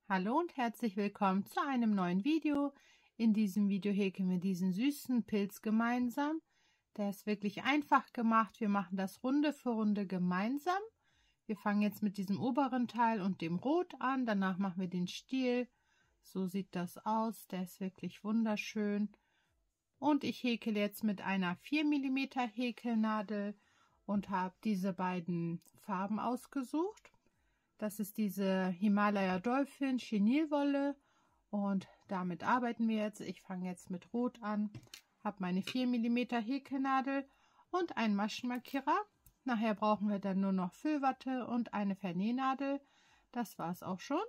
Hallo und herzlich willkommen zu einem neuen Video. In diesem Video häkeln wir diesen süßen Pilz gemeinsam. Der ist wirklich einfach gemacht. Wir machen das Runde für Runde gemeinsam. Wir fangen jetzt mit diesem oberen Teil und dem Rot an. Danach machen wir den Stiel. So sieht das aus. Der ist wirklich wunderschön. Und ich häkle jetzt mit einer 4 mm Häkelnadel und habe diese beiden Farben ausgesucht. Das ist diese Himalaya Dolphin Chenilwolle und damit arbeiten wir jetzt. Ich fange jetzt mit Rot an, habe meine 4 mm Häkelnadel und einen Maschenmarkierer. Nachher brauchen wir dann nur noch Füllwatte und eine Vernähnadel. Das war es auch schon.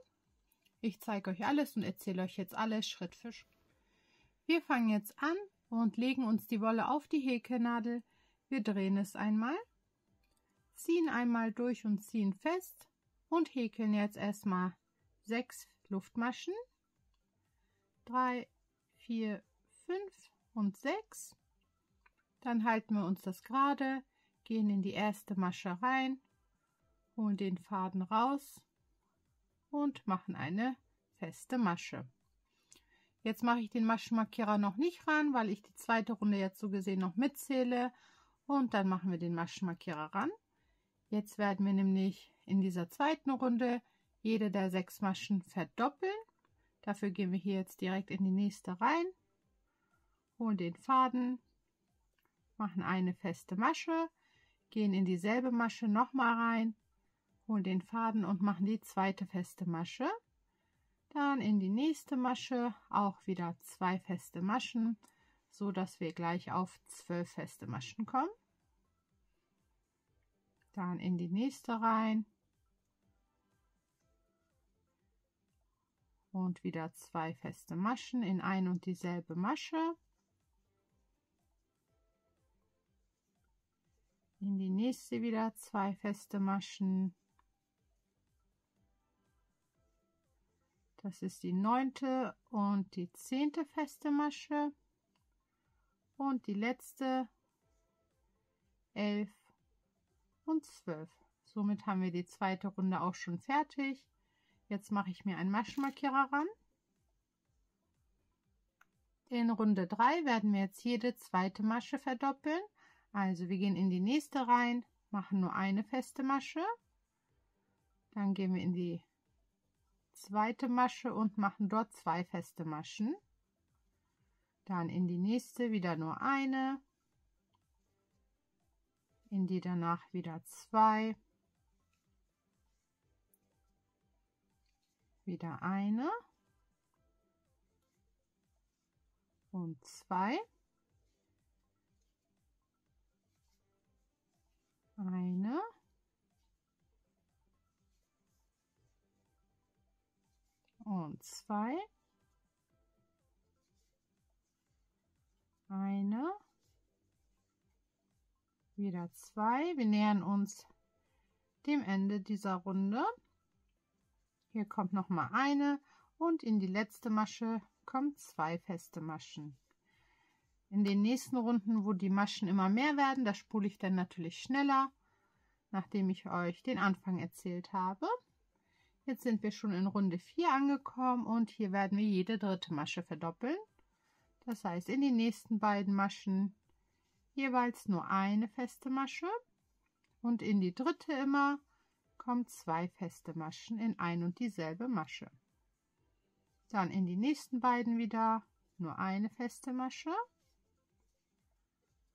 Ich zeige euch alles und erzähle euch jetzt alles Schritt für Schritt. Wir fangen jetzt an und legen uns die Wolle auf die Häkelnadel. Wir drehen es einmal, ziehen einmal durch und ziehen fest. Und häkeln jetzt erstmal 6 Luftmaschen, 3, 4, 5 und 6. Dann halten wir uns das gerade, gehen in die erste Masche rein, holen den Faden raus und machen eine feste Masche. Jetzt mache ich den Maschenmarkierer noch nicht ran, weil ich die zweite Runde jetzt so gesehen noch mitzähle, und dann machen wir den Maschenmarkierer ran. Jetzt werden wir nämlich in dieser zweiten Runde jede der 6 Maschen verdoppeln. Dafür gehen wir hier jetzt direkt in die nächste rein, holen den Faden, machen eine feste Masche, gehen in dieselbe Masche nochmal rein, holen den Faden und machen die zweite feste Masche. Dann in die nächste Masche auch wieder 2 feste Maschen, so dass wir gleich auf 12 feste Maschen kommen. Dann in die nächste rein und wieder 2 feste Maschen in ein und dieselbe Masche. In die nächste wieder 2 feste Maschen. Das ist die 9. und die 10. feste Masche. Und die letzte 11 und 12. Somit haben wir die zweite Runde auch schon fertig. Jetzt mache ich mir einen Maschenmarkierer ran. In Runde 3 werden wir jetzt jede zweite Masche verdoppeln. Also wir gehen in die nächste rein, machen nur eine feste Masche. Dann gehen wir in die zweite Masche und machen dort 2 feste Maschen. Dann in die nächste wieder nur eine. In die danach wieder 2, wieder eine und 2, eine und 2, eine, wieder 2. Wir nähern uns dem Ende dieser Runde. Hier kommt noch mal eine und in die letzte Masche kommen 2 feste Maschen. In den nächsten Runden, wo die Maschen immer mehr werden, da spule ich dann natürlich schneller, nachdem ich euch den Anfang erzählt habe. Jetzt sind wir schon in Runde 4 angekommen und hier werden wir jede dritte Masche verdoppeln. Das heißt, in die nächsten beiden Maschen jeweils nur eine feste Masche und in die dritte immer kommen 2 feste Maschen in ein und dieselbe Masche. Dann in die nächsten beiden wieder nur eine feste Masche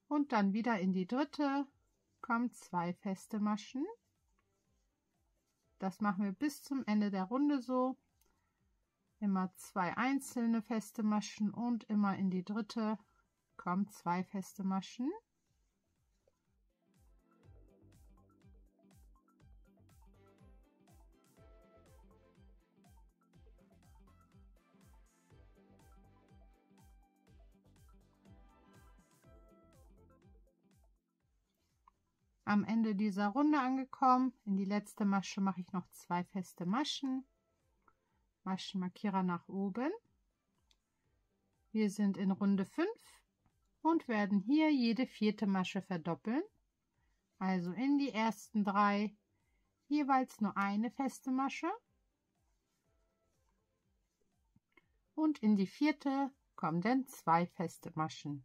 und dann wieder in die dritte kommen 2 feste Maschen. Das machen wir bis zum Ende der Runde so. Immer 2 einzelne feste Maschen und immer in die dritte kommen 2 feste Maschen. Am Ende dieser Runde angekommen, in die letzte Masche mache ich noch 2 feste Maschen. Maschenmarkierer nach oben. Wir sind in Runde 5 und werden hier jede 4. Masche verdoppeln. Also in die ersten 3 jeweils nur eine feste Masche. und in die 4. kommen dann 2 feste Maschen.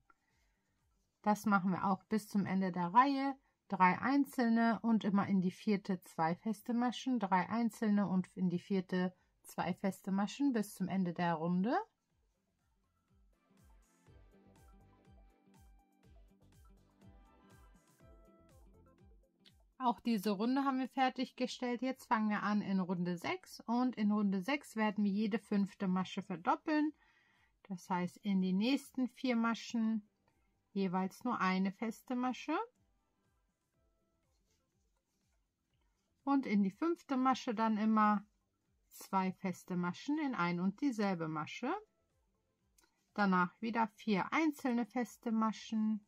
Das machen wir auch bis zum Ende der Reihe. 3 einzelne und immer in die 4. 2 feste Maschen, 3 einzelne und in die 4. 2 feste Maschen bis zum Ende der Runde. Auch diese Runde haben wir fertiggestellt. Jetzt fangen wir an in Runde 6 und in Runde 6 werden wir jede 5. Masche verdoppeln. Das heißt, in die nächsten 4 Maschen jeweils nur eine feste Masche und in die 5. Masche dann immer 2 feste Maschen in ein und dieselbe Masche. Danach wieder 4 einzelne feste Maschen.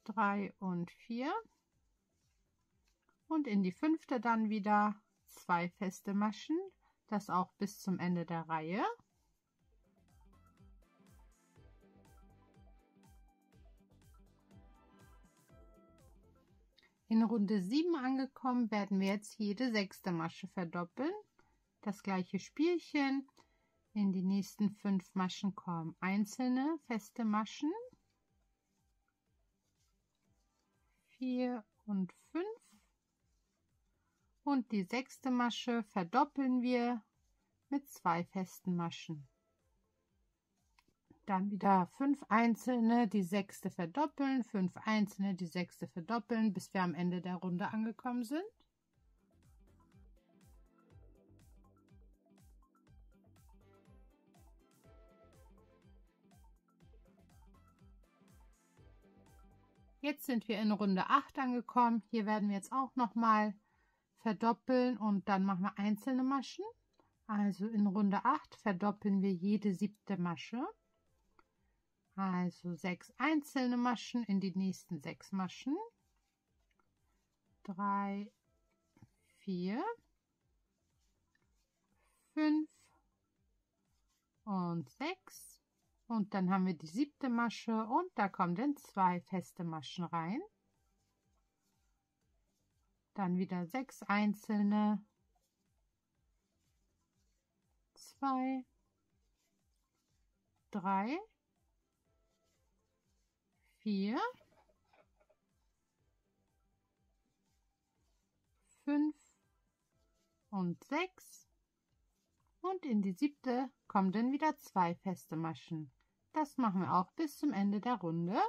3 und 4 und in die 5. dann wieder 2 feste Maschen, das auch bis zum Ende der Reihe. In Runde 7 angekommen, werden wir jetzt jede 6. Masche verdoppeln. Das gleiche Spielchen. In die nächsten 5 Maschen kommen einzelne feste Maschen. 4 und 5 und die 6. Masche verdoppeln wir mit 2 festen Maschen. Dann wieder 5 einzelne, die 6. verdoppeln, 5 einzelne, die 6. verdoppeln, bis wir am Ende der Runde angekommen sind. Jetzt sind wir in Runde 8 angekommen. Hier werden wir jetzt auch nochmal verdoppeln und dann machen wir einzelne Maschen. Also in Runde 8 verdoppeln wir jede 7. Masche. Also 6 einzelne Maschen in die nächsten 6 Maschen. 3, 4, 5 und 6. Und dann haben wir die 7. Masche und da kommen dann 2 feste Maschen rein. Dann wieder 6 einzelne, 2, 3, 4, 5 und 6. Und in die 7. kommen dann wieder 2 feste Maschen. Das machen wir auch bis zum Ende der Runde.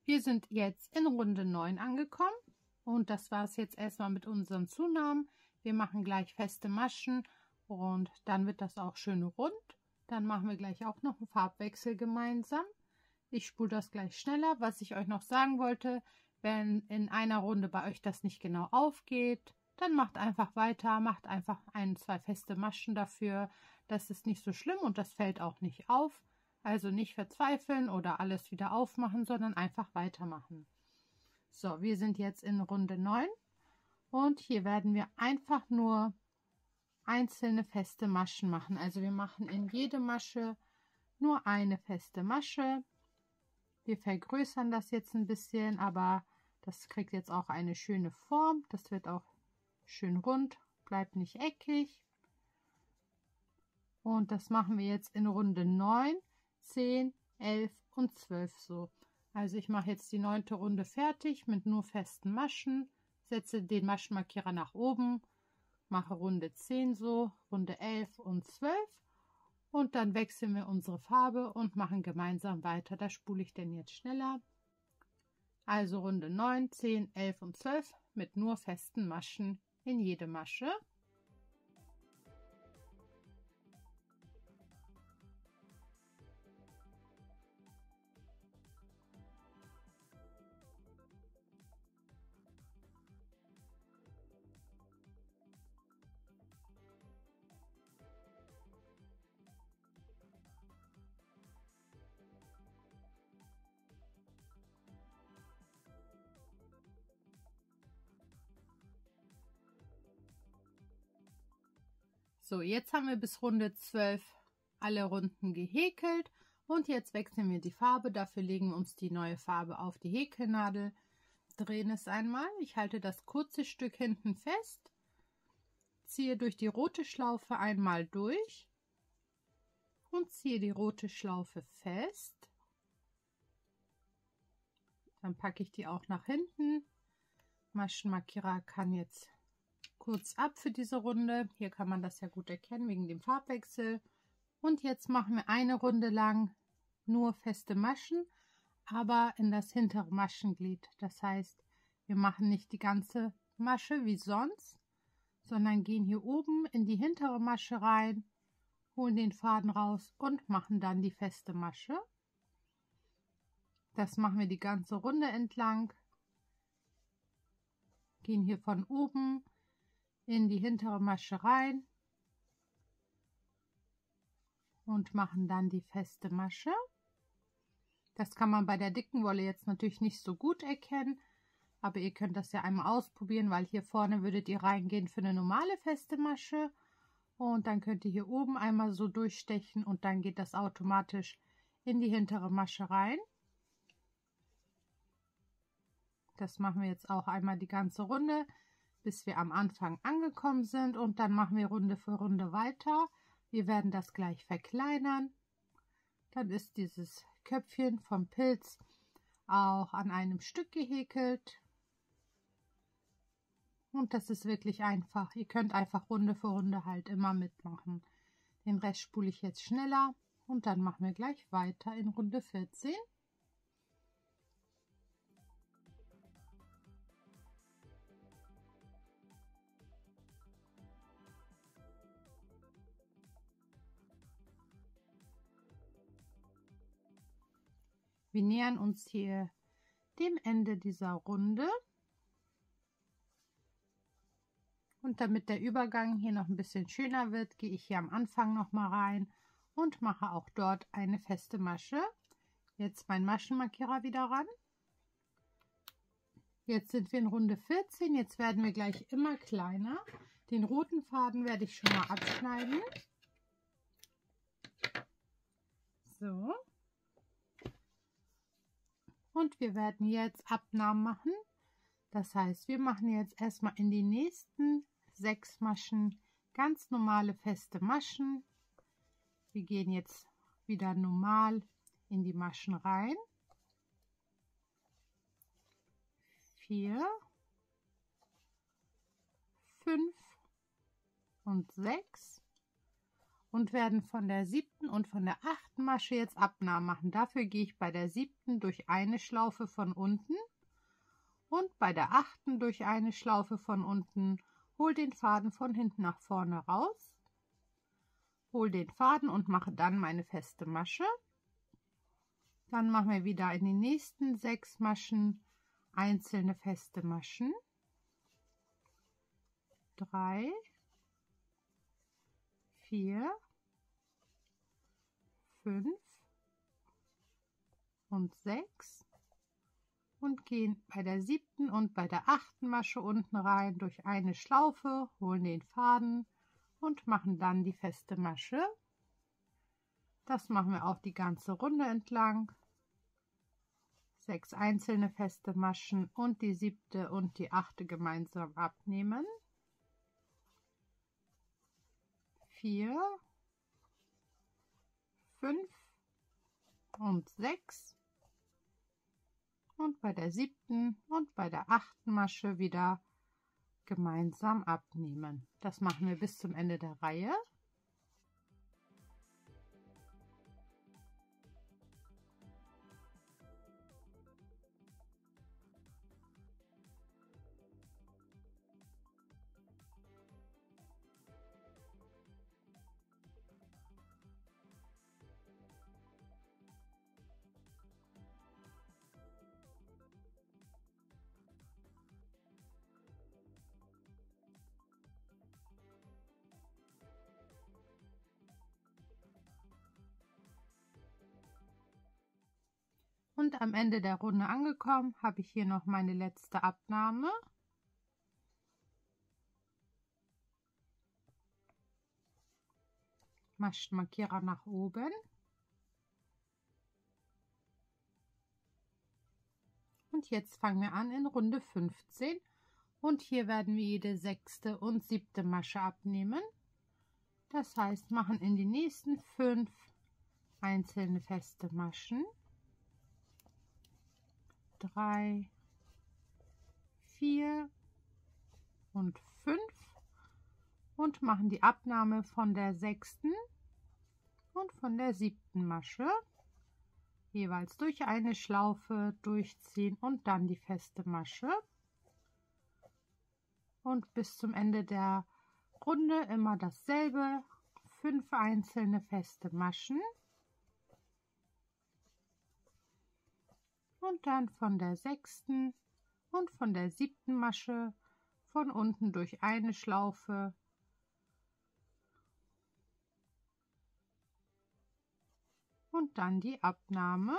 Wir sind jetzt in Runde 9 angekommen und das war es jetzt erstmal mit unseren Zunahmen. Wir machen gleich feste Maschen und dann wird das auch schön rund. Dann machen wir gleich auch noch einen Farbwechsel gemeinsam. Ich spule das gleich schneller. Was ich euch noch sagen wollte, wenn in einer Runde bei euch das nicht genau aufgeht, dann macht einfach weiter, macht einfach 1, 2 feste Maschen dafür. Das ist nicht so schlimm und das fällt auch nicht auf. Also nicht verzweifeln oder alles wieder aufmachen, sondern einfach weitermachen. So, wir sind jetzt in Runde 9 und hier werden wir einfach nur einzelne feste Maschen machen. Also wir machen in jede Masche nur eine feste Masche. Wir vergrößern das jetzt ein bisschen, aber das kriegt jetzt auch eine schöne Form. Das wird auch schön rund, bleibt nicht eckig. Und das machen wir jetzt in Runde 9, 10, 11 und 12 so. Also ich mache jetzt die 9. Runde fertig mit nur festen Maschen, setze den Maschenmarkierer nach oben, mache Runde 10 so, Runde 11 und 12 und dann wechseln wir unsere Farbe und machen gemeinsam weiter. Da spule ich denn jetzt schneller. Also Runde 9, 10, 11 und 12 mit nur festen Maschen in jede Masche. So, jetzt haben wir bis Runde 12 alle Runden gehäkelt Und jetzt wechseln wir die Farbe. Dafür legen wir uns die neue Farbe auf die Häkelnadel, drehen es einmal. Ich halte das kurze Stück hinten fest, ziehe durch die rote Schlaufe einmal durch und ziehe die rote Schlaufe fest. Dann packe ich die auch nach hinten. Maschenmarkierer kann jetzt kurz ab für diese Runde. Hier kann man das ja gut erkennen wegen dem Farbwechsel. Und jetzt machen wir eine Runde lang nur feste Maschen, aber in das hintere Maschenglied. Das heißt, wir machen nicht die ganze Masche wie sonst, sondern gehen hier oben in die hintere Masche rein, holen den Faden raus und machen dann die feste Masche. Das machen wir die ganze Runde entlang. Gehen hier von oben in die hintere Masche rein und machen dann die feste Masche. Das kann man bei der dicken Wolle jetzt natürlich nicht so gut erkennen, aber ihr könnt das ja einmal ausprobieren, weil hier vorne würdet ihr reingehen für eine normale feste Masche und dann könnt ihr hier oben einmal so durchstechen und dann geht das automatisch in die hintere Masche rein. Das machen wir jetzt auch einmal die ganze Runde, bis wir am Anfang angekommen sind und dann machen wir Runde für Runde weiter. Wir werden das gleich verkleinern. Dann ist dieses Köpfchen vom Pilz auch an einem Stück gehäkelt. Und das ist wirklich einfach. Ihr könnt einfach Runde für Runde halt immer mitmachen. Den Rest spule ich jetzt schneller und dann machen wir gleich weiter in Runde 14. Wir nähern uns hier dem Ende dieser Runde. Und damit der Übergang hier noch ein bisschen schöner wird, gehe ich hier am Anfang noch mal rein und mache auch dort eine feste Masche. Jetzt mein Maschenmarkierer wieder ran. Jetzt sind wir in Runde 14. Jetzt werden wir gleich immer kleiner. Den roten Faden werde ich schon mal abschneiden. So. Und wir werden jetzt Abnahmen machen. Das heißt, wir machen jetzt erstmal in die nächsten 6 Maschen ganz normale feste Maschen. Wir gehen jetzt wieder normal in die Maschen rein. 4, 5 und 6 und werden von der 7. und von der 8. Masche jetzt Abnahmen machen. Dafür gehe ich bei der 7. durch eine Schlaufe von unten und bei der 8. durch eine Schlaufe von unten, hole den Faden von hinten nach vorne raus, hole den Faden und mache dann meine feste Masche. Dann machen wir wieder in den nächsten 6 Maschen einzelne feste Maschen. 3, 4, 5 und 6 und gehen bei der 7. und bei der 8. Masche unten rein durch eine Schlaufe, holen den Faden und machen dann die feste Masche. Das machen wir auch die ganze Runde entlang. 6 einzelne feste Maschen und die 7. und die 8. gemeinsam abnehmen. 4, 5 und 6 und bei der 7. und bei der 8. Masche wieder gemeinsam abnehmen. Das machen wir bis zum Ende der Reihe. Und am Ende der Runde angekommen, habe ich hier noch meine letzte Abnahme. Maschenmarkierer nach oben. Und jetzt fangen wir an in Runde 15 und hier werden wir jede 6. und 7. Masche abnehmen. Das heißt, machen in die nächsten 5 einzelne feste Maschen. 3, 4 und 5 und machen die Abnahme von der 6. und von der 7. Masche. Jeweils durch eine Schlaufe durchziehen und dann die feste Masche. Und bis zum Ende der Runde immer dasselbe, 5 einzelne feste Maschen. Und dann von der 6. und von der 7. Masche von unten durch eine Schlaufe und dann die Abnahme.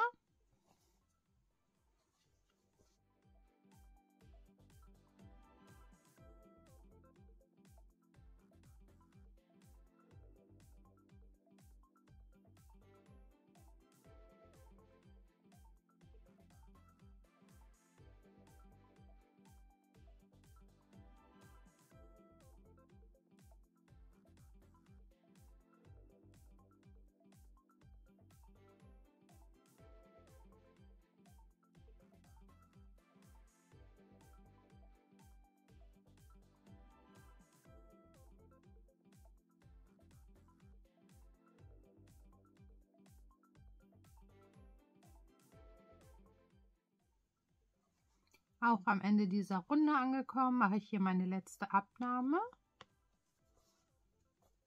Auch am Ende dieser Runde angekommen, mache ich hier meine letzte Abnahme.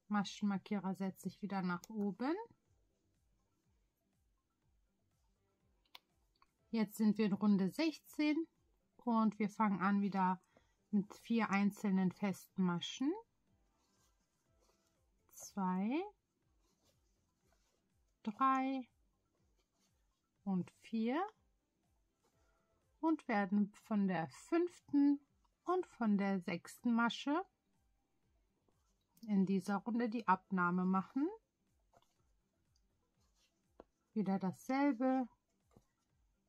Maschenmarkierer setze ich wieder nach oben. Jetzt sind wir in Runde 16 und wir fangen an wieder mit 4 einzelnen festen Maschen. 2, 3 und 4. Und werden von der 5. und von der 6. Masche in dieser Runde die Abnahme machen. Wieder dasselbe,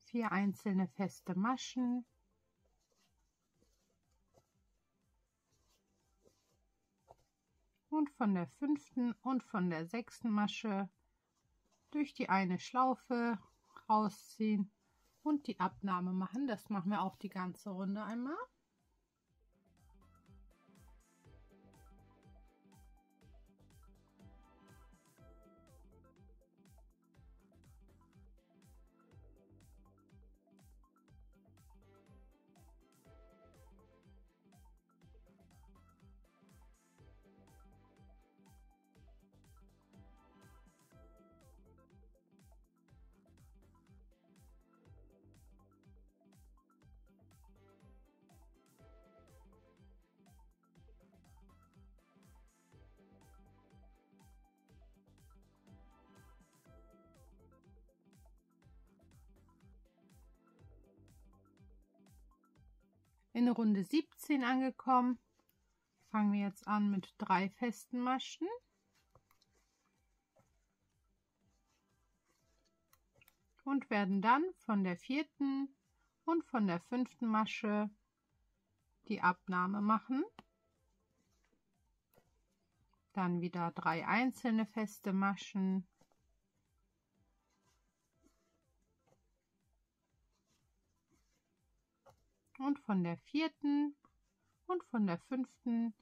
4 einzelne feste Maschen. Und von der 5. und von der 6. Masche durch die eine Schlaufe rausziehen und die Abnahme machen. Das machen wir auch die ganze Runde einmal. In Runde 17 angekommen, fangen wir jetzt an mit 3 festen Maschen. Und werden dann von der 4. und von der 5. Masche die Abnahme machen. Dann wieder 3 einzelne feste Maschen. Und von der 4. und von der 5.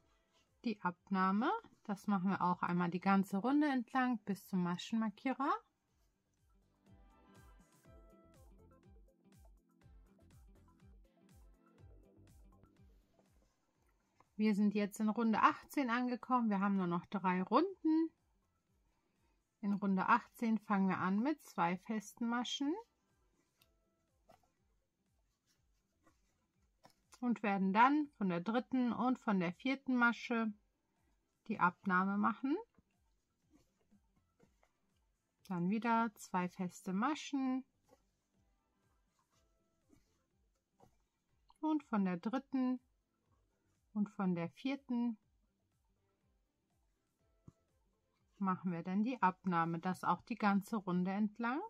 die Abnahme. Das machen wir auch einmal die ganze Runde entlang bis zum Maschenmarkierer. Wir sind jetzt in Runde 18 angekommen. Wir haben nur noch 3 Runden. In Runde 18 fangen wir an mit 2 festen Maschen. Und werden dann von der 3. und von der 4. Masche die Abnahme machen. Dann wieder 2 feste Maschen. Und von der 3. und von der 4. machen wir dann die Abnahme. Das auch die ganze Runde entlang.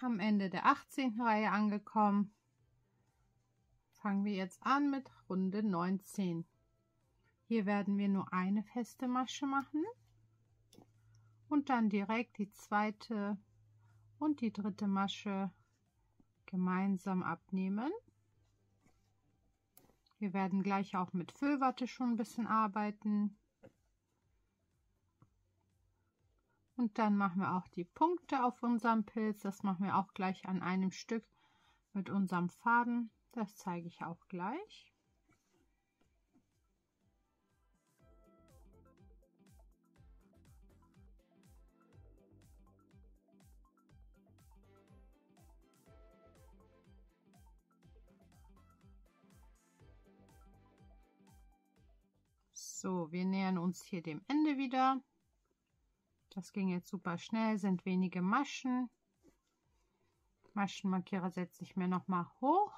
Am Ende der 18. Reihe angekommen. Fangen wir jetzt an mit Runde 19. Hier werden wir nur eine feste Masche machen und dann direkt die zweite und die dritte Masche gemeinsam abnehmen. Wir werden gleich auch mit Füllwatte schon ein bisschen arbeiten. Und dann machen wir auch die Punkte auf unserem Pilz. Das machen wir auch gleich an einem Stück mit unserem Faden. Das zeige ich auch gleich. So, wir nähern uns hier dem Ende wieder. Das ging jetzt super schnell, sind wenige Maschen. Maschenmarkierer setze ich mir nochmal hoch.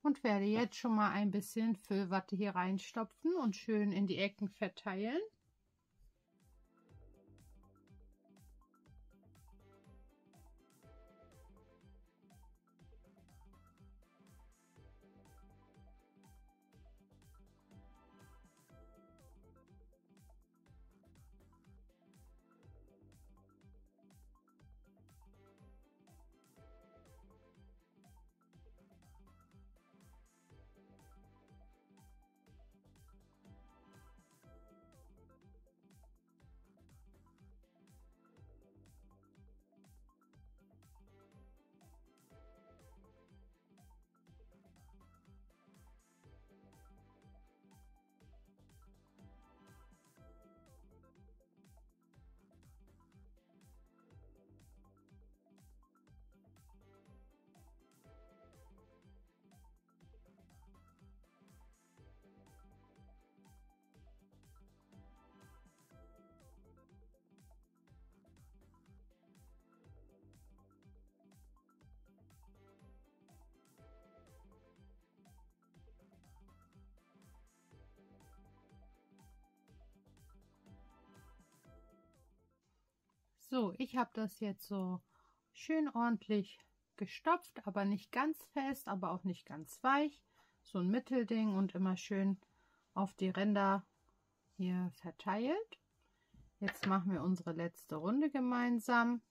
Und werde jetzt schon mal ein bisschen Füllwatte hier reinstopfen und schön in die Ecken verteilen. So, ich habe das jetzt so schön ordentlich gestopft, aber nicht ganz fest, aber auch nicht ganz weich. So ein Mittelding und immer schön auf die Ränder hier verteilt. Jetzt machen wir unsere letzte Runde gemeinsam.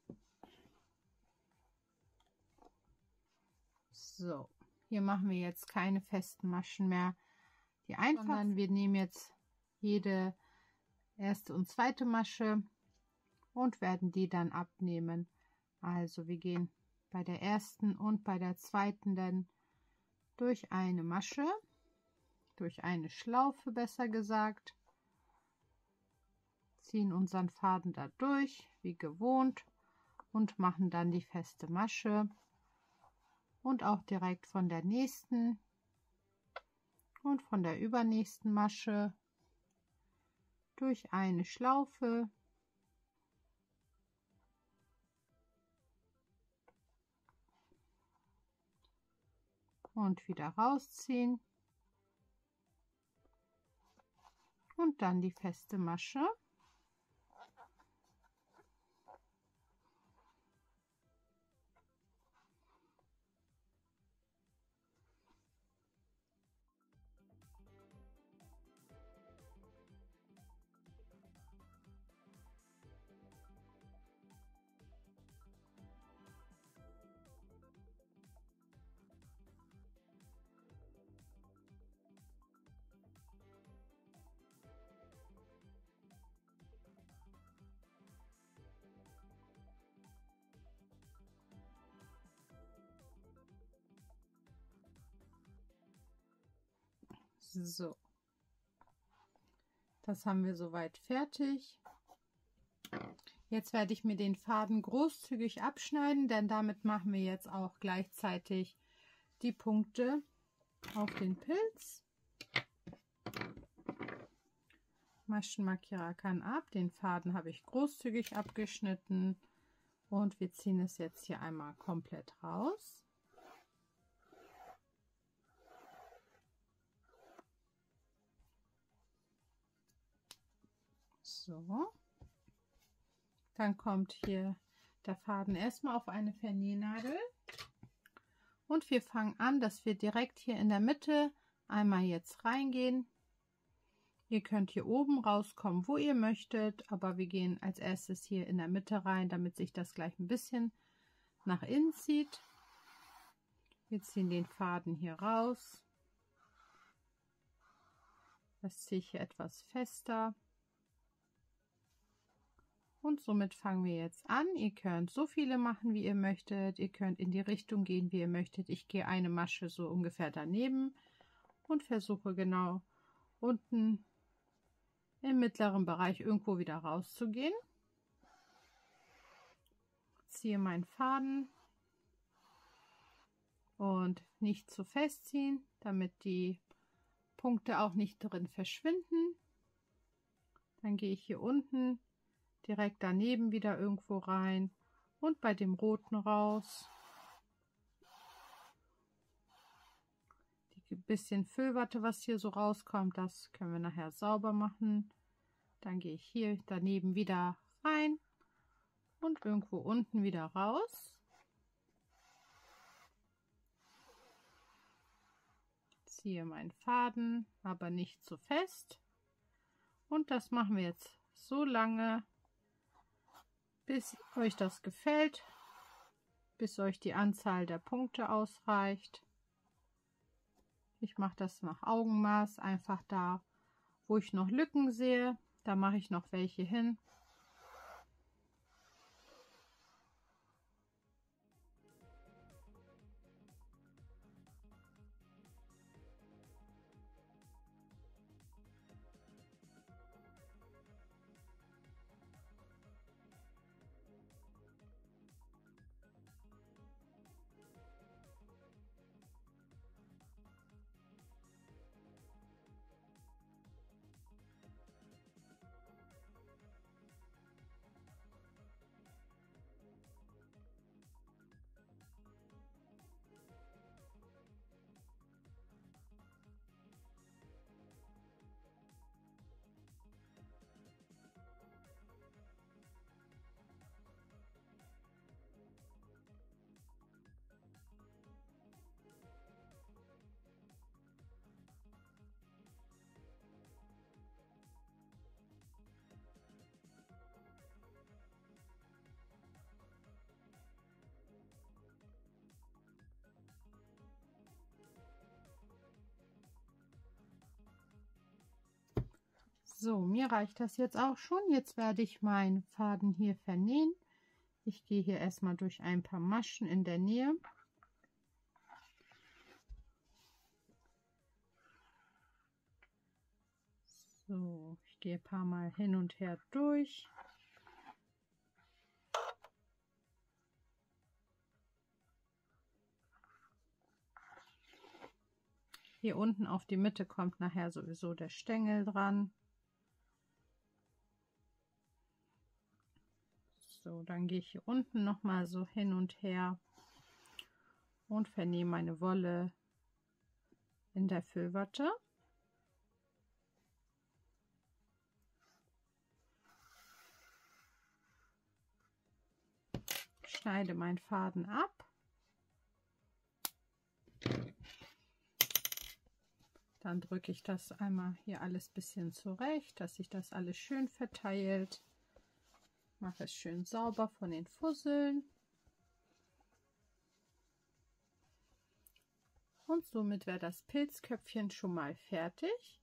So, hier machen wir jetzt keine festen Maschen mehr, die einfach, sondern wir nehmen jetzt jede erste und zweite Masche und werden die dann abnehmen. Also wir gehen bei der ersten und bei der zweiten dann durch eine Masche, durch eine Schlaufe besser gesagt, ziehen unseren Faden da durch, wie gewohnt, und machen dann die feste Masche und auch direkt von der nächsten und von der übernächsten Masche durch eine Schlaufe und wieder rausziehen und dann die feste Masche. So, das haben wir soweit fertig. Jetzt werde ich mir den Faden großzügig abschneiden, denn damit machen wir jetzt auch gleichzeitig die Punkte auf den Pilz. Maschenmarkierer kann ab, den Faden habe ich großzügig abgeschnitten und wir ziehen es jetzt hier einmal komplett raus. So, Dann kommt hier der Faden erstmal auf eine Vernähnadel. Und wir fangen an, dass wir direkt hier in der Mitte einmal jetzt reingehen. Ihr könnt hier oben rauskommen, wo ihr möchtet, aber wir gehen als erstes hier in der Mitte rein, damit sich das gleich ein bisschen nach innen zieht. Wir ziehen den Faden hier raus. Das ziehe ich hier etwas fester. Und somit fangen wir jetzt an. Ihr könnt so viele machen, wie ihr möchtet. Ihr könnt in die Richtung gehen, wie ihr möchtet. Ich gehe eine Masche so ungefähr daneben und versuche genau unten im mittleren Bereich irgendwo wieder rauszugehen. Ziehe meinen Faden und nicht zu festziehen, damit die Punkte auch nicht drin verschwinden. Dann gehe ich hier unten direkt daneben wieder irgendwo rein und bei dem roten raus. Die bisschen Füllwatte, was hier so rauskommt, das können wir nachher sauber machen. Dann gehe ich hier daneben wieder rein und irgendwo unten wieder raus. Ziehe meinen Faden, aber nicht zu fest. Und das machen wir jetzt so lange, bis euch das gefällt, bis euch die Anzahl der Punkte ausreicht. Ich mache das nach Augenmaß, einfach da, wo ich noch Lücken sehe, da mache ich noch welche hin. So, mir reicht das jetzt auch schon. Jetzt werde ich meinen Faden hier vernähen. Ich gehe hier erstmal durch ein paar Maschen in der Nähe. So, ich gehe ein paar Mal hin und her durch. Hier unten auf die Mitte kommt nachher sowieso der Stängel dran. So, dann gehe ich hier unten noch mal so hin und her und vernähe meine Wolle in der Füllwatte. Schneide meinen Faden ab. Dann drücke ich das einmal hier alles ein bisschen zurecht, dass sich das alles schön verteilt. Mache es schön sauber von den Fusseln. Und somit wäre das Pilzköpfchen schon mal fertig.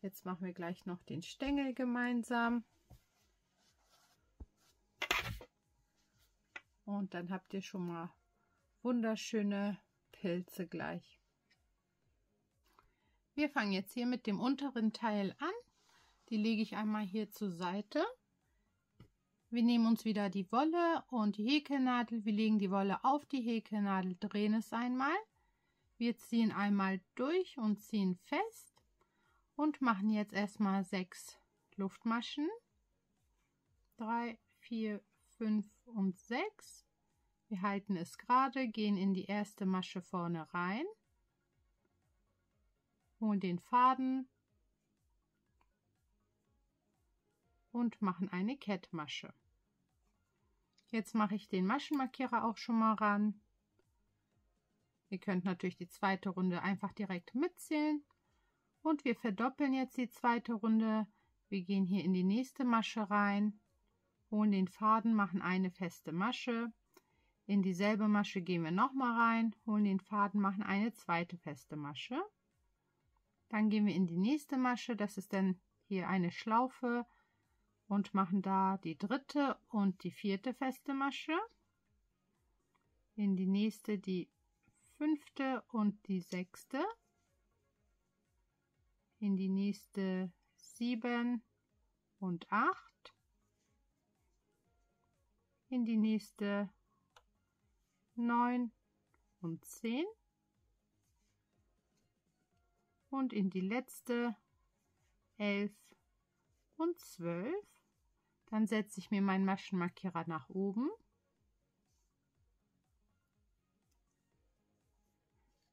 Jetzt machen wir gleich noch den Stängel gemeinsam. Und dann habt ihr schon mal wunderschöne Pilze gleich. Wir fangen jetzt hier mit dem unteren Teil an. Die lege ich einmal hier zur Seite. Wir nehmen uns wieder die Wolle und die Häkelnadel. Wir legen die Wolle auf die Häkelnadel, drehen es einmal. Wir ziehen einmal durch und ziehen fest und machen jetzt erstmal 6 Luftmaschen. 3, 4, 5 und 6. Wir halten es gerade, gehen in die erste Masche vorne rein, holen den Faden und machen eine Kettmasche. Jetzt mache ich den Maschenmarkierer auch schon mal ran. Ihr könnt natürlich die zweite Runde einfach direkt mitzählen. Und wir verdoppeln jetzt die zweite Runde. Wir gehen hier in die nächste Masche rein, holen den Faden, machen eine feste Masche. In dieselbe Masche gehen wir nochmal rein, holen den Faden, machen eine zweite feste Masche. Dann gehen wir in die nächste Masche, das ist dann hier eine Schlaufe, und machen da die dritte und die vierte feste Masche. In die nächste die fünfte und die sechste. In die nächste 7 und 8. In die nächste 9 und 10. Und in die letzte 11 und 12. Dann setze ich mir meinen Maschenmarkierer nach oben.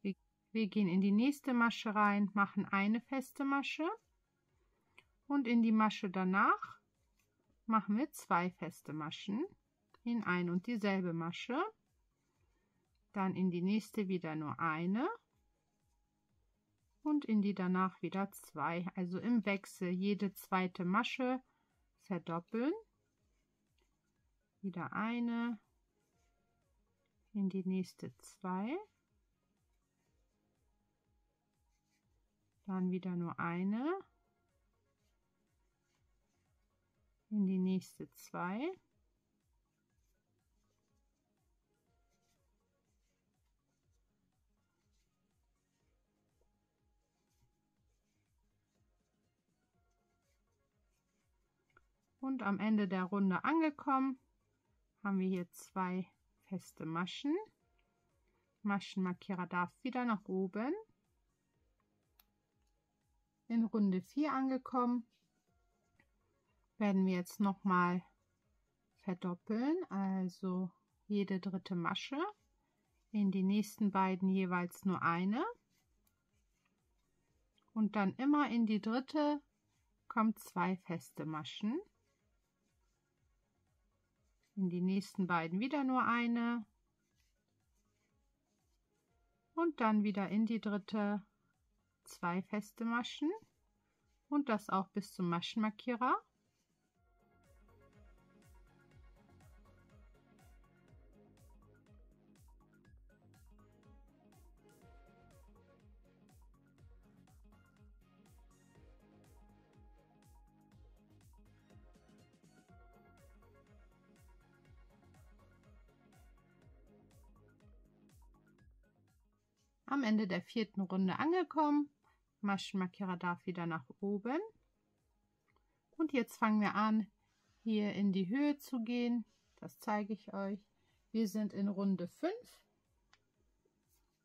Wir gehen in die nächste Masche rein, machen eine feste Masche und in die Masche danach machen wir 2 feste Maschen in ein und dieselbe Masche. Dann in die nächste wieder nur eine und in die danach wieder 2, also im Wechsel jede zweite Masche verdoppeln. Wieder eine, in die nächste 2. Dann wieder nur eine, in die nächste 2. Und am Ende der Runde angekommen, haben wir hier 2 feste Maschen. Maschenmarkierer darf wieder nach oben. In Runde 4 angekommen, werden wir jetzt nochmal verdoppeln, also jede dritte Masche. In die nächsten beiden jeweils nur eine. Und dann immer in die dritte kommen 2 feste Maschen. In die nächsten beiden wieder nur eine. Und dann wieder in die dritte 2 feste Maschen. Und das auch bis zum Maschenmarkierer. Am Ende der 4. Runde angekommen. Maschenmarkierer darf wieder nach oben. Und jetzt fangen wir an, hier in die Höhe zu gehen. Das zeige ich euch. Wir sind in Runde 5.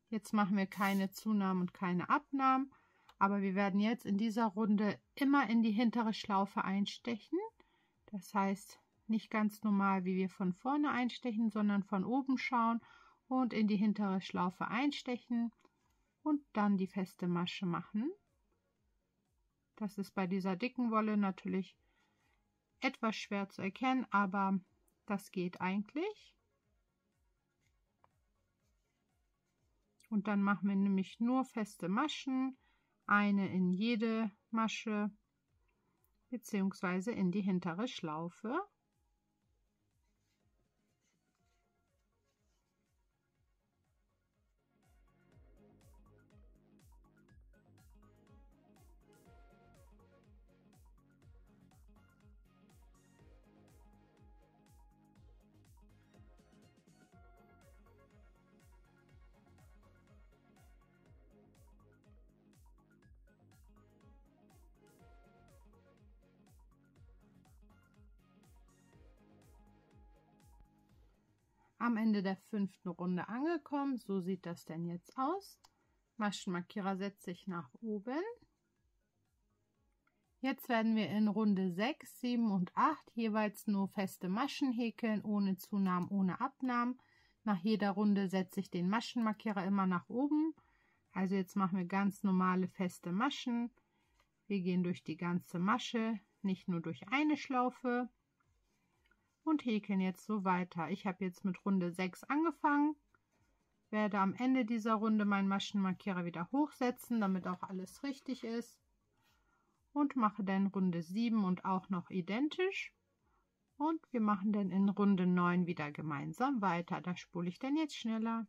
Jetzt machen wir keine Zunahmen und keine Abnahmen. Aber wir werden jetzt in dieser Runde immer in die hintere Schlaufe einstechen. Das heißt, nicht ganz normal, wie wir von vorne einstechen, sondern von oben schauen und in die hintere Schlaufe einstechen und dann die feste Masche machen. Das ist bei dieser dicken Wolle natürlich etwas schwer zu erkennen, aber das geht eigentlich. Und dann machen wir nämlich nur feste Maschen, eine in jede Masche bzw. in die hintere Schlaufe. Am Ende der 5. Runde angekommen, so sieht das denn jetzt aus. Maschenmarkierer setze ich nach oben. Jetzt werden wir in Runde 6, 7 und 8 jeweils nur feste Maschen häkeln, ohne Zunahmen, ohne Abnahmen. Nach jeder Runde setze ich den Maschenmarkierer immer nach oben. Also jetzt machen wir ganz normale feste Maschen. Wir gehen durch die ganze Masche, nicht nur durch eine Schlaufe. Und und häkeln jetzt so weiter. Ich habe jetzt mit Runde 6 angefangen, werde am Ende dieser Runde meinen Maschenmarkierer wieder hochsetzen, damit auch alles richtig ist, und mache dann Runde 7 und auch noch identisch. Und wir machen dann in Runde 9 wieder gemeinsam weiter. Da spule ich dann jetzt schneller.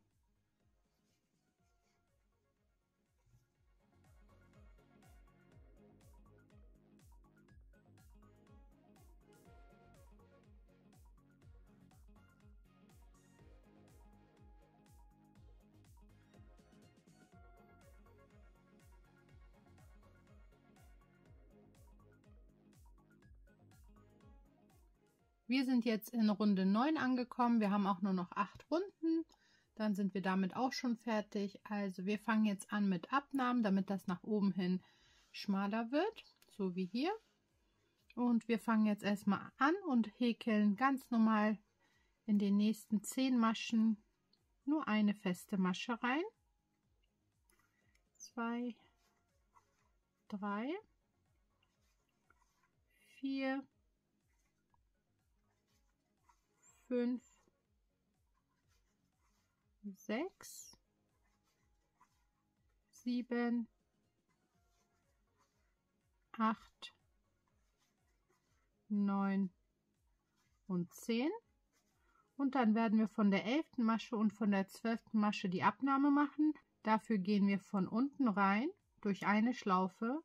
Wir sind jetzt in Runde 9 angekommen. Wir haben auch nur noch 8 Runden. Dann sind wir damit auch schon fertig. Also wir fangen jetzt an mit Abnahmen, damit das nach oben hin schmaler wird, so wie hier. Und wir fangen jetzt erstmal an und häkeln ganz normal in den nächsten 10 Maschen nur eine feste Masche rein. 2, 3, 4, 5, 6, 7, 8, 9 und 10. Und dann werden wir von der 11. Masche und von der 12. Masche die Abnahme machen. Dafür gehen wir von unten rein durch eine Schlaufe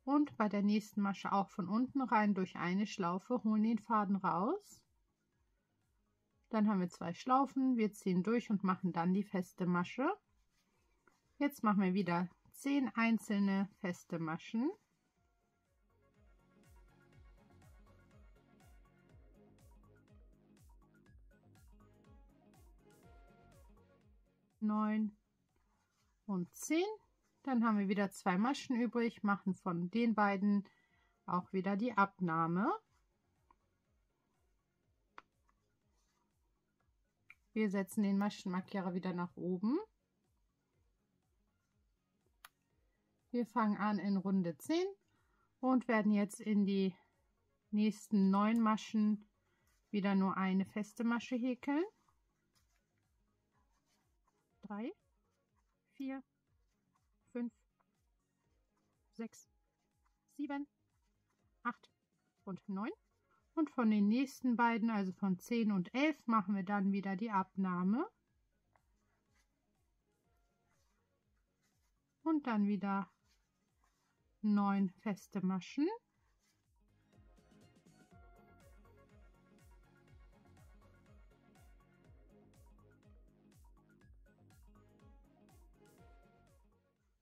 und bei der nächsten Masche auch von unten rein durch eine Schlaufe, holen den Faden raus. Dann haben wir 2 Schlaufen, wir ziehen durch und machen dann die feste Masche. Jetzt machen wir wieder 10 einzelne feste Maschen. Neun und 10. Dann haben wir wieder 2 Maschen übrig, machen von den beiden auch wieder die Abnahme. Wir setzen den Maschenmarkierer wieder nach oben. Wir fangen an in Runde 10 und werden jetzt in die nächsten 9 Maschen wieder nur eine feste Masche häkeln. 3, 4, 5, 6, 7, 8 und 9. Und von den nächsten beiden, also von 10 und 11, machen wir dann wieder die Abnahme. Und dann wieder 9 feste Maschen.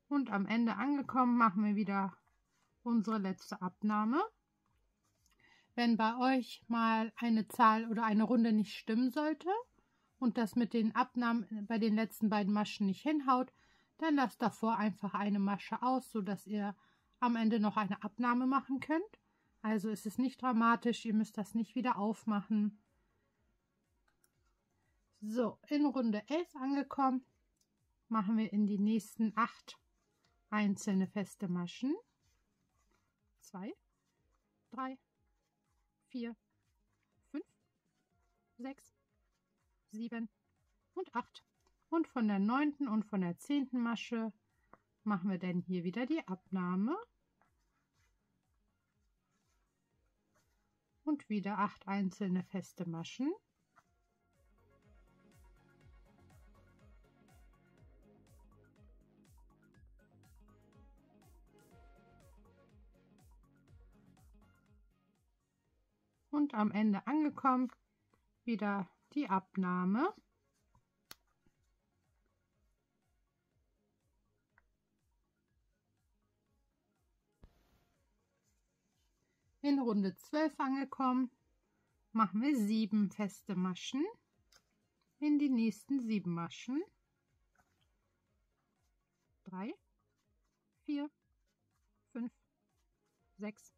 Und am Ende angekommen, machen wir wieder unsere letzte Abnahme. Wenn bei euch mal eine Zahl oder eine Runde nicht stimmen sollte und das mit den Abnahmen bei den letzten beiden Maschen nicht hinhaut, dann lasst davor einfach eine Masche aus, sodass ihr am Ende noch eine Abnahme machen könnt. Also ist es nicht dramatisch, ihr müsst das nicht wieder aufmachen. So, in Runde 11 angekommen, machen wir in die nächsten 8 einzelne feste Maschen. 2, 3, 4, 5, 6, 7 und 8. Und von der 9. und von der 10. Masche machen wir dann hier wieder die Abnahme. Und wieder 8 einzelne feste Maschen. Und am Ende angekommen, wieder die Abnahme. In Runde 12 angekommen, machen wir 7 feste Maschen in die nächsten 7 Maschen. 3, 4, 5, 6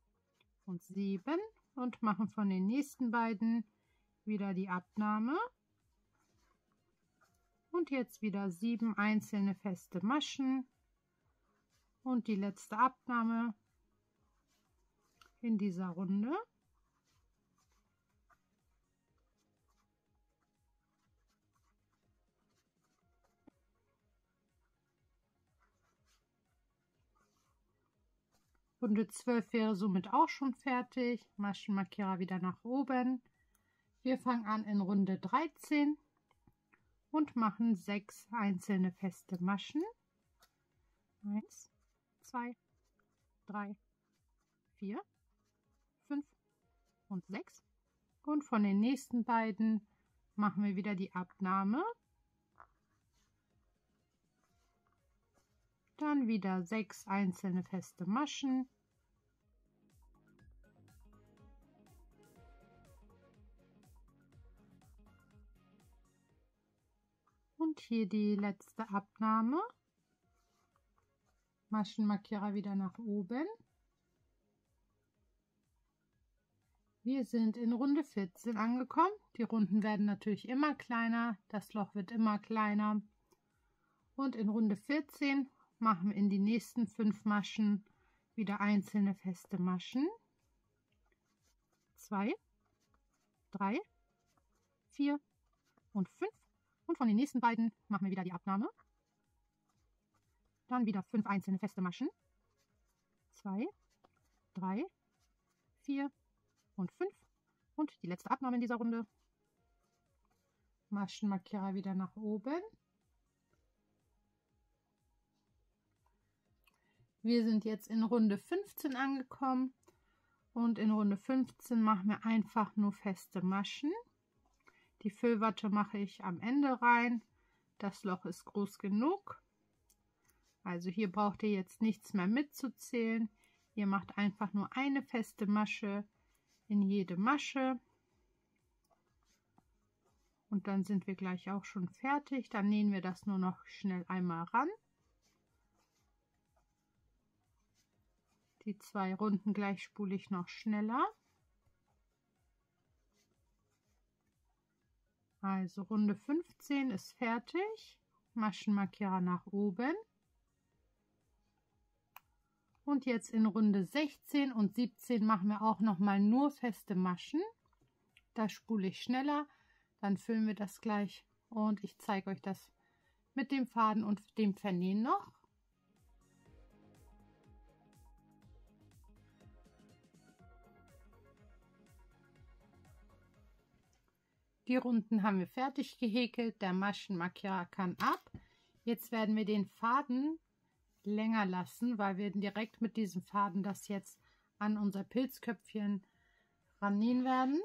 und 7 und machen von den nächsten beiden wieder die Abnahme. Und jetzt wieder 7 einzelne feste Maschen und die letzte Abnahme in dieser Runde. Runde 12 wäre somit auch schon fertig. Maschenmarkierer wieder nach oben. Wir fangen an in Runde 13 und machen 6 einzelne feste Maschen. 1, 2, 3, 4, 5 und 6. Und von den nächsten beiden machen wir wieder die Abnahme. Dann wieder 6 einzelne feste Maschen. Und hier die letzte Abnahme. Maschenmarkierer wieder nach oben. Wir sind in Runde 14 angekommen. Die Runden werden natürlich immer kleiner. Das Loch wird immer kleiner. Und in Runde 14 machen wir in die nächsten 5 Maschen wieder einzelne feste Maschen. 2, 3, 4 und 5. Und von den nächsten beiden machen wir wieder die Abnahme. Dann wieder 5 einzelne feste Maschen. 2, 3, 4 und 5. Und die letzte Abnahme in dieser Runde. Maschenmarkierer wieder nach oben. Wir sind jetzt in Runde 15 angekommen. Und in Runde 15 machen wir einfach nur feste Maschen. Die Füllwatte mache ich am Ende rein. Das Loch ist groß genug. Also hier braucht ihr jetzt nichts mehr mitzuzählen. Ihr macht einfach nur eine feste Masche in jede Masche. Und dann sind wir gleich auch schon fertig. Dann nähen wir das nur noch schnell einmal ran. Die 2 Runden gleich spule ich noch schneller. Also Runde 15 ist fertig. Maschenmarkierer nach oben. Und jetzt in Runde 16 und 17 machen wir auch noch mal nur feste Maschen. Da spule ich schneller, dann füllen wir das gleich und ich zeige euch das mit dem Faden und dem Vernähen noch. Die Runden haben wir fertig gehäkelt, der Maschenmarkierer kann ab. Jetzt werden wir den Faden länger lassen, weil wir direkt mit diesem Faden das jetzt an unser Pilzköpfchen rannähen werden.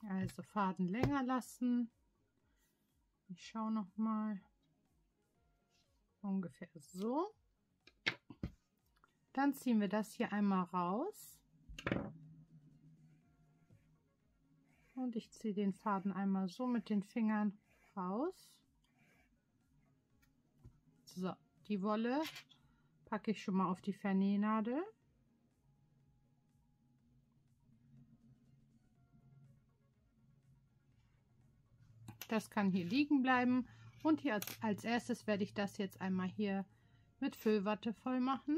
Also Faden länger lassen. Ich schaue noch mal. Ungefähr so. Dann ziehen wir das hier einmal raus. Und ich ziehe den Faden einmal so mit den Fingern raus. So, die Wolle packe ich schon mal auf die Vernähnadel. Das kann hier liegen bleiben. Und hier als erstes werde ich das jetzt einmal hier mit Füllwatte voll machen.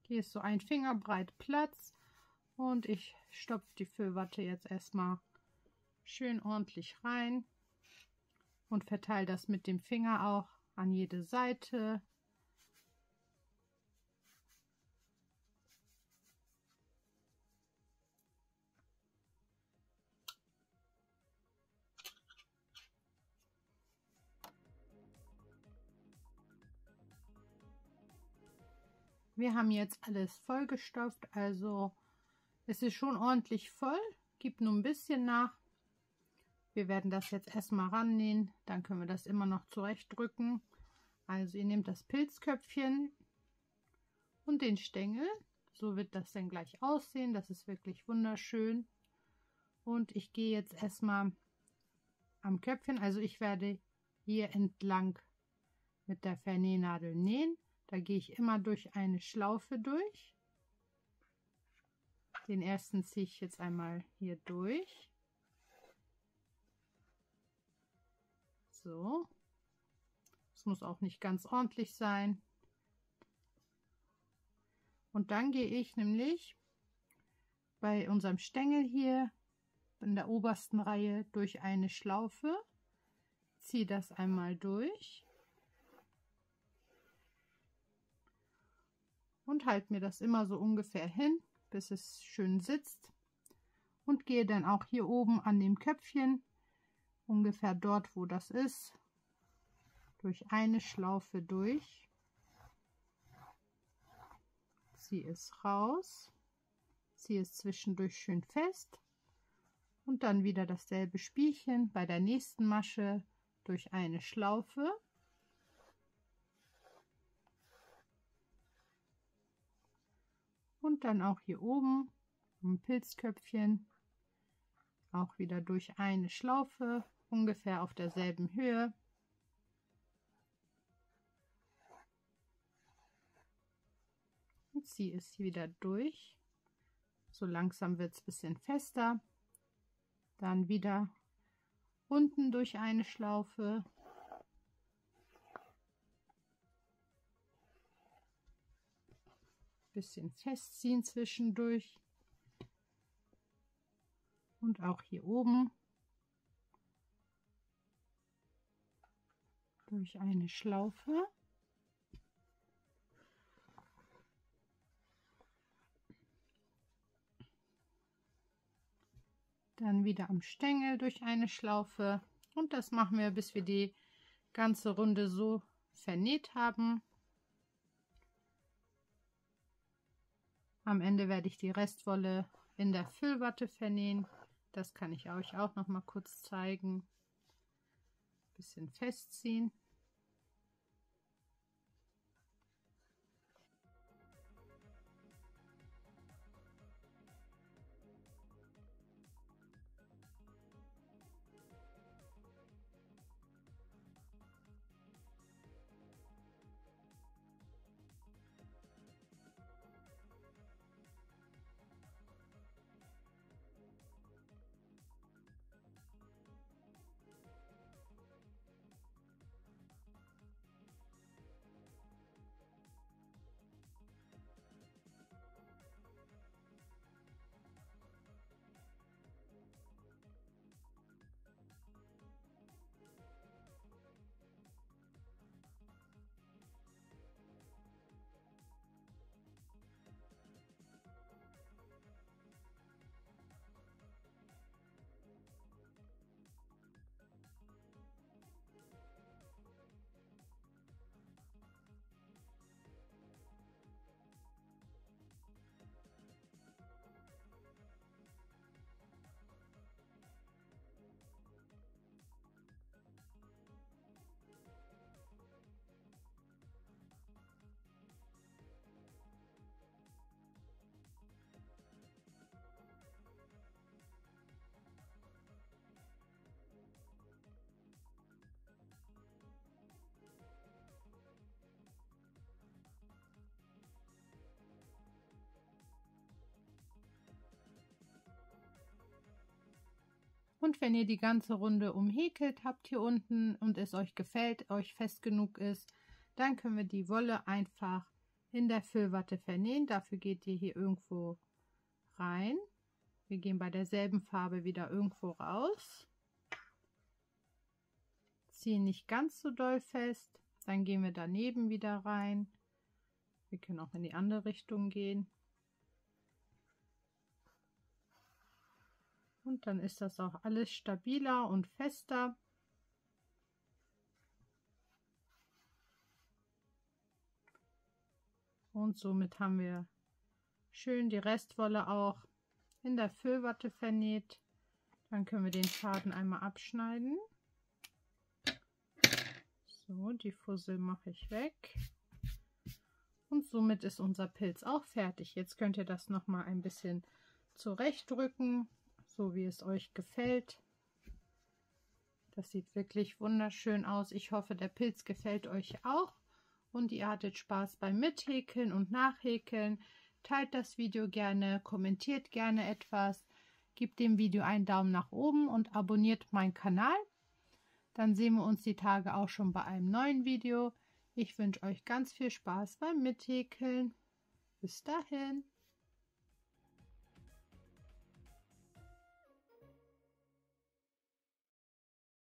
Hier ist so ein Fingerbreit Platz. Und ich stopfe die Füllwatte jetzt erstmal schön ordentlich rein und verteile das mit dem Finger auch an jede Seite. Wir haben jetzt alles vollgestopft, also es ist schon ordentlich voll, gibt nur ein bisschen nach. Wir werden das jetzt erstmal rannähen, dann können wir das immer noch zurechtdrücken. Also ihr nehmt das Pilzköpfchen und den Stängel, so wird das dann gleich aussehen, das ist wirklich wunderschön. Und ich gehe jetzt erstmal am Köpfchen, also ich werde hier entlang mit der Vernähnadel nähen. Da gehe ich immer durch eine Schlaufe durch. Den ersten ziehe ich jetzt einmal hier durch. So. Es muss auch nicht ganz ordentlich sein. Und dann gehe ich nämlich bei unserem Stängel hier in der obersten Reihe durch eine Schlaufe, ziehe das einmal durch. und halte mir das immer so ungefähr hin, bis es schön sitzt und gehe dann auch hier oben an dem Köpfchen, ungefähr dort, wo das ist, durch eine Schlaufe durch, ziehe es raus, ziehe es zwischendurch schön fest und dann wieder dasselbe Spielchen bei der nächsten Masche durch eine Schlaufe. Und dann auch hier oben am Pilzköpfchen auch wieder durch eine Schlaufe, ungefähr auf derselben Höhe. Und ziehe es wieder durch. So langsam wird es ein bisschen fester. Dann wieder unten durch eine Schlaufe. Bisschen festziehen zwischendurch. Und auch hier oben durch eine Schlaufe. Dann wieder am Stängel durch eine Schlaufe und das machen wir, bis wir die ganze Runde so vernäht haben. Am Ende werde ich die Restwolle in der Füllwatte vernähen. Das kann ich euch auch noch mal kurz zeigen. Bisschen festziehen. Und wenn ihr die ganze Runde umhäkelt habt hier unten und es euch gefällt, euch fest genug ist, dann können wir die Wolle einfach in der Füllwatte vernähen. Dafür geht ihr hier irgendwo rein. Wir gehen bei derselben Farbe wieder irgendwo raus. Ziehen nicht ganz so doll fest. Dann gehen wir daneben wieder rein. Wir können auch in die andere Richtung gehen. Und dann ist das auch alles stabiler und fester. Und somit haben wir schön die Restwolle auch in der Füllwatte vernäht. Dann können wir den Faden einmal abschneiden. So, die Fussel mache ich weg. Und somit ist unser Pilz auch fertig. Jetzt könnt ihr das noch mal ein bisschen zurechtdrücken, so wie es euch gefällt. Das sieht wirklich wunderschön aus. Ich hoffe, der Pilz gefällt euch auch und ihr hattet Spaß beim Mithäkeln und Nachhäkeln. Teilt das Video gerne, kommentiert gerne etwas, gebt dem Video einen Daumen nach oben und abonniert meinen Kanal. Dann sehen wir uns die Tage auch schon bei einem neuen Video. Ich wünsche euch ganz viel Spaß beim Mithäkeln. Bis dahin.